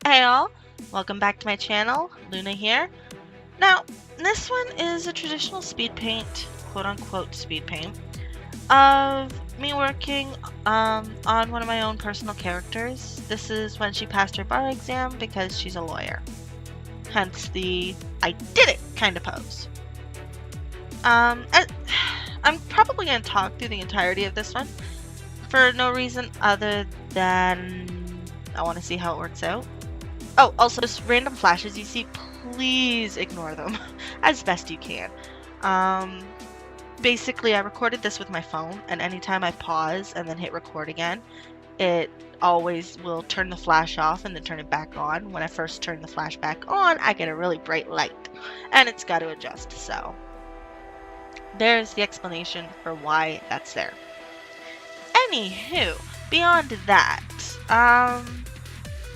Hey all, welcome back to my channel, Luna here. Now, this one is a traditional speed paint, quote-unquote speed paint, of me working on one of my own personal characters. This is when she passed her bar exam because she's a lawyer. Hence the I did it kind of pose. I'm probably going to talk through the entirety of this one for no reason other than I want to see how it works out. Oh, also, just random flashes you see, please ignore them as best you can. Basically, I recorded this with my phone, and anytime I pause and then hit record again, it always will turn the flash off and then turn it back on. When I first turn the flash back on, I get a really bright light, and it's got to adjust, so there's the explanation for why that's there. Anywho, beyond that,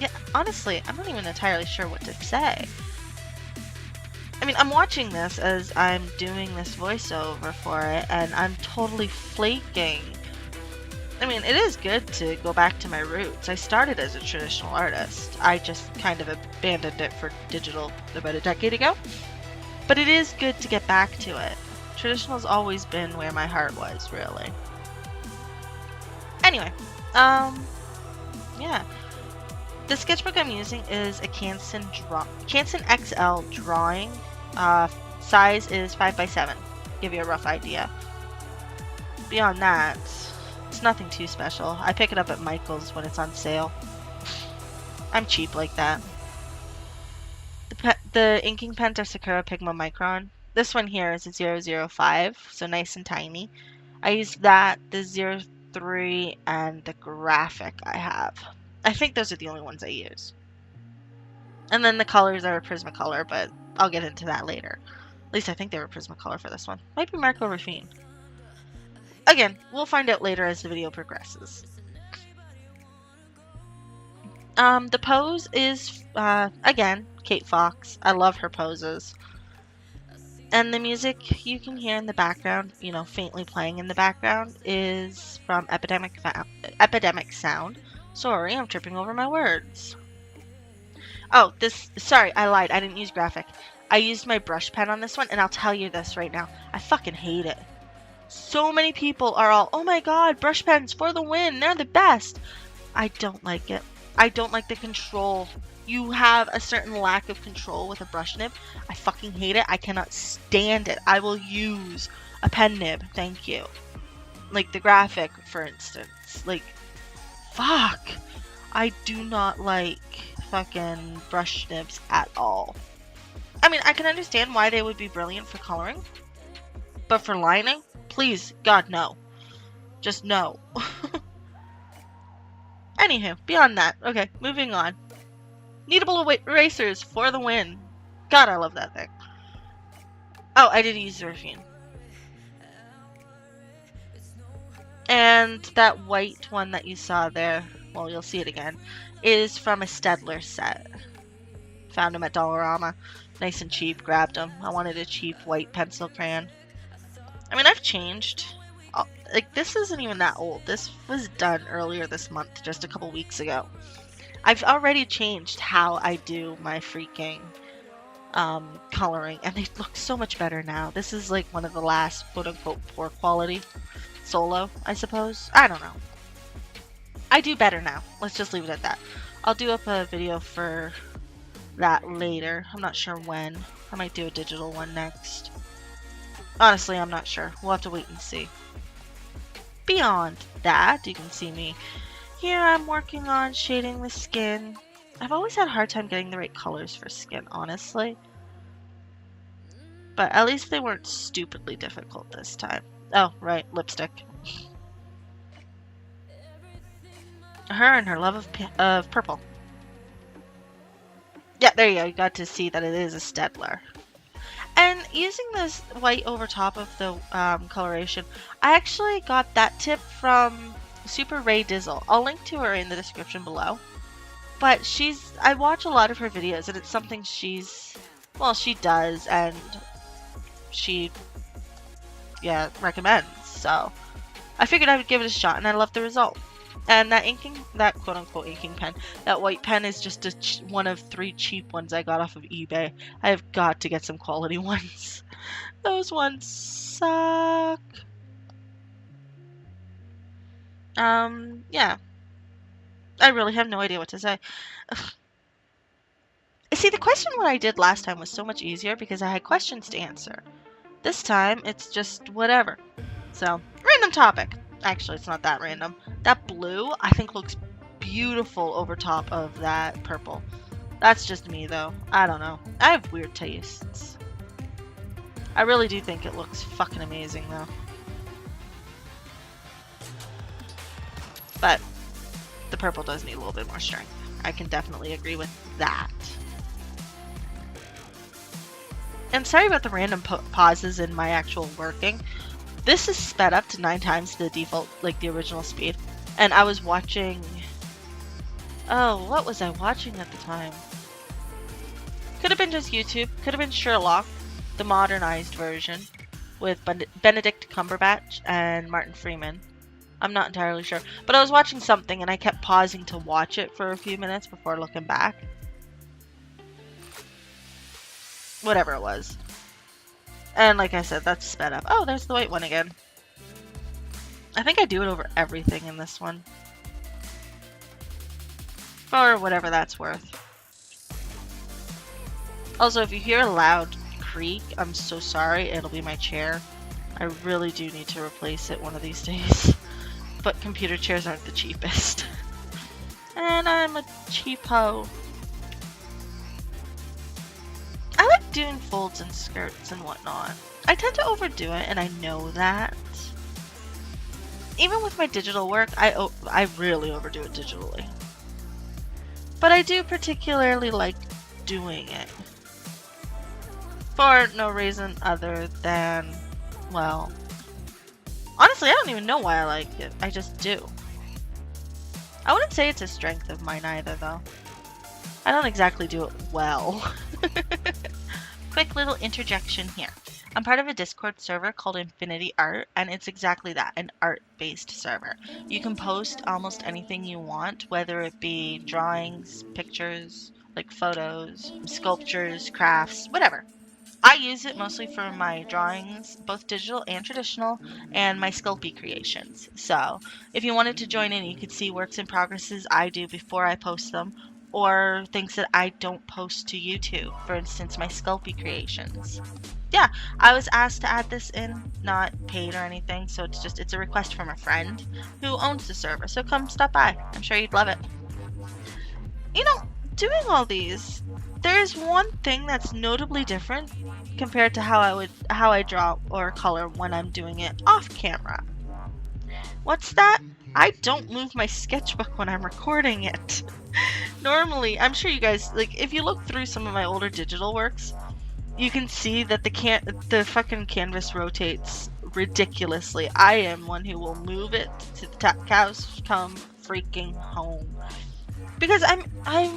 yeah, honestly, I'm not even entirely sure what to say. I mean, I'm watching this as I'm doing this voiceover for it, and I'm totally flaking. I mean, it is good to go back to my roots. I started as a traditional artist. I just kind of abandoned it for digital about a decade ago. But it is good to get back to it. Traditional's always been where my heart was, really. Anyway, yeah. The sketchbook I'm using is a Canson XL drawing. Size is 5x7. Give you a rough idea. Beyond that, it's nothing too special. I pick it up at Michael's when it's on sale. I'm cheap like that. The inking pens are Sakura Pigma Micron. This one here is a 005, so nice and tiny. I use that, the 03, and the graphic I have. I think those are the only ones I use. And then the colors are Prismacolor, but I'll get into that later. At least I think they were Prismacolor for this one. Might be Marco Ruffin. Again, we'll find out later as the video progresses. The pose is, again, Kate Fox. I love her poses. And the music you can hear in the background, you know, faintly playing in the background, is from Epidemic Sound. Sorry, I'm tripping over my words. Oh, sorry, I lied. I didn't use graphic. I used my brush pen on this one, and I'll tell you this right now. I fucking hate it. So many people are all, oh my god, brush pens for the win. They're the best. I don't like it. I don't like the control. You have a certain lack of control with a brush nib. I fucking hate it. I cannot stand it. I will use a pen nib. Thank you. Like the graphic, for instance. Like, fuck. I do not like fucking brush nibs at all. I mean, I can understand why they would be brilliant for coloring. But for lining, please, God, no. Just no. Anywho, beyond that. Okay, moving on. Kneadable erasers for the win. God, I love that thing. Oh, I did use Zerfine. And that white one that you saw there, well, you'll see it again, is from a Stedler set. Found him at Dollarama. Nice and cheap. Grabbed him. I wanted a cheap white pencil crayon. I mean, I've changed. Like, this isn't even that old. This was done earlier this month, just a couple weeks ago. I've already changed how I do my freaking coloring, and they look so much better now. This is like one of the last quote-unquote poor quality solo, I suppose. I don't know. I do better now. Let's just leave it at that. I'll do up a video for that later. I'm not sure when. I might do a digital one next. Honestly, I'm not sure. We'll have to wait and see. Beyond that, you can see me. Here I'm working on shading the skin. I've always had a hard time getting the right colors for skin, honestly. But at least they weren't stupidly difficult this time. Oh, right, lipstick. Her and her love of purple. Yeah, there you go. You got to see that it is a Stedler. And using this white over top of the coloration, I actually got that tip from Super Ray Dizzle. I'll link to her in the description below. But I watch a lot of her videos, and it's something she does, and she, recommends. So I figured I would give it a shot, and I love the result. And that quote-unquote inking pen, that white pen is just one of 3 cheap ones I got off of eBay. I have got to get some quality ones. Those ones suck. Yeah. I really have no idea what to say. See, the question what I did last time was so much easier because I had questions to answer. This time, it's just whatever. So, random topic. Actually, it's not that random. That blue, I think, looks beautiful over top of that purple. That's just me, though. I don't know. I have weird tastes. I really do think it looks fucking amazing, though. But the purple does need a little bit more strength. I can definitely agree with that. And sorry about the random pauses in my actual working. This is sped up to 9 times the default, like the original speed. And I was watching... Oh, what was I watching at the time? Could have been just YouTube. Could have been Sherlock, the modernized version, with Benedict Cumberbatch and Martin Freeman. I'm not entirely sure. But I was watching something and I kept pausing to watch it for a few minutes before looking back. Whatever it was. And like I said, that's sped up. Oh, there's the white one again. I think I do it over everything in this one. For whatever that's worth. Also, if you hear a loud creak, I'm so sorry. It'll be my chair. I really do need to replace it one of these days. But computer chairs aren't the cheapest. And I'm a cheapo. I like doing folds and skirts and whatnot. I tend to overdo it, and I know that. Even with my digital work, I really overdo it digitally. But I do particularly like doing it. For no reason other than, well, honestly, I don't even know why I like it. I just do. I wouldn't say it's a strength of mine either, though. I don't exactly do it well. Quick little interjection here. I'm part of a Discord server called Infinity Art, and it's exactly that, an art-based server. You can post almost anything you want, whether it be drawings, pictures, like photos, sculptures, crafts, whatever. I use it mostly for my drawings, both digital and traditional, and my Sculpey creations. So, if you wanted to join in, you could see works in progresses I do before I post them, or things that I don't post to YouTube, for instance, my Sculpey creations. Yeah, I was asked to add this in, not paid or anything, so it's a request from a friend who owns the server, so come stop by. I'm sure you'd love it. You know, doing all these, there's one thing that's notably different compared to how I draw or color when I'm doing it off camera. What's that? I don't move my sketchbook when I'm recording it. Normally, I'm sure you guys, like, if you look through some of my older digital works, you can see that the fucking canvas rotates ridiculously. I am one who will move it to the cows come freaking home. Because I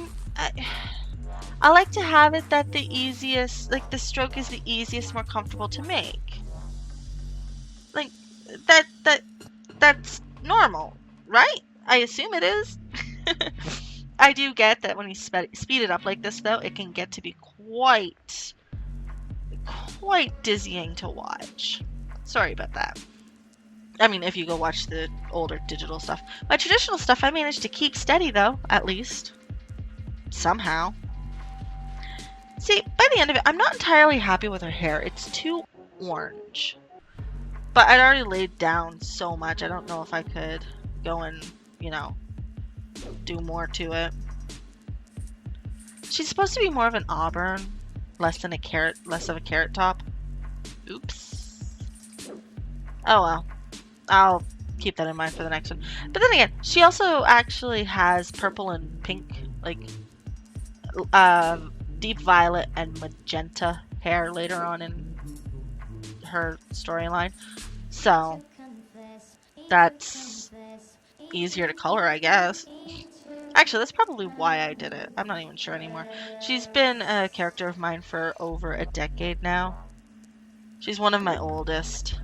like to have it that the easiest, like the stroke is the easiest, more comfortable to make. Like, that's normal, right? I assume it is. I do get that when you speed it up like this, though, it can get to be quite dizzying to watch. Sorry about that. I mean, if you go watch the older digital stuff. My traditional stuff, I managed to keep steady, though, at least. Somehow. See, by the end of it, I'm not entirely happy with her hair. It's too orange. But I'd already laid down so much, I don't know if I could go and, you know, do more to it. She's supposed to be more of an auburn, less of a carrot top. Oops. Oh well. I'll keep that in mind for the next one. But then again, she also actually has purple and pink, like, deep violet and magenta hair later on in her storyline. So, that's easier to color, I guess. Actually, that's probably why I did it. I'm not even sure anymore. She's been a character of mine for over a decade now. She's one of my oldest.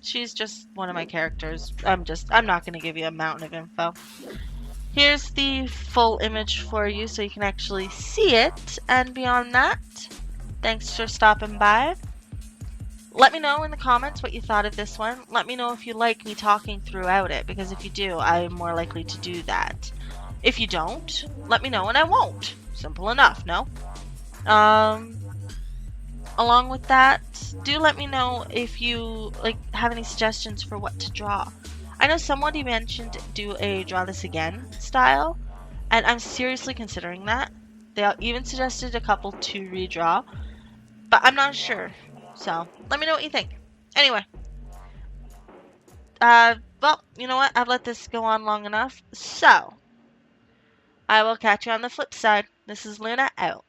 She's just one of my characters. I'm not going to give you a mountain of info. Here's the full image for you so you can actually see it. And beyond that, thanks for stopping by. Let me know in the comments what you thought of this one. Let me know if you like me talking throughout it, because if you do, I'm more likely to do that. If you don't, let me know and I won't. Simple enough, no? Along with that, do let me know if you have any suggestions for what to draw. I know somebody mentioned do a draw this again style, and I'm seriously considering that. They even suggested a couple to redraw, but I'm not sure. So let me know what you think. Anyway, well, you know what? I've let this go on long enough, so I will catch you on the flip side. This is Luna out.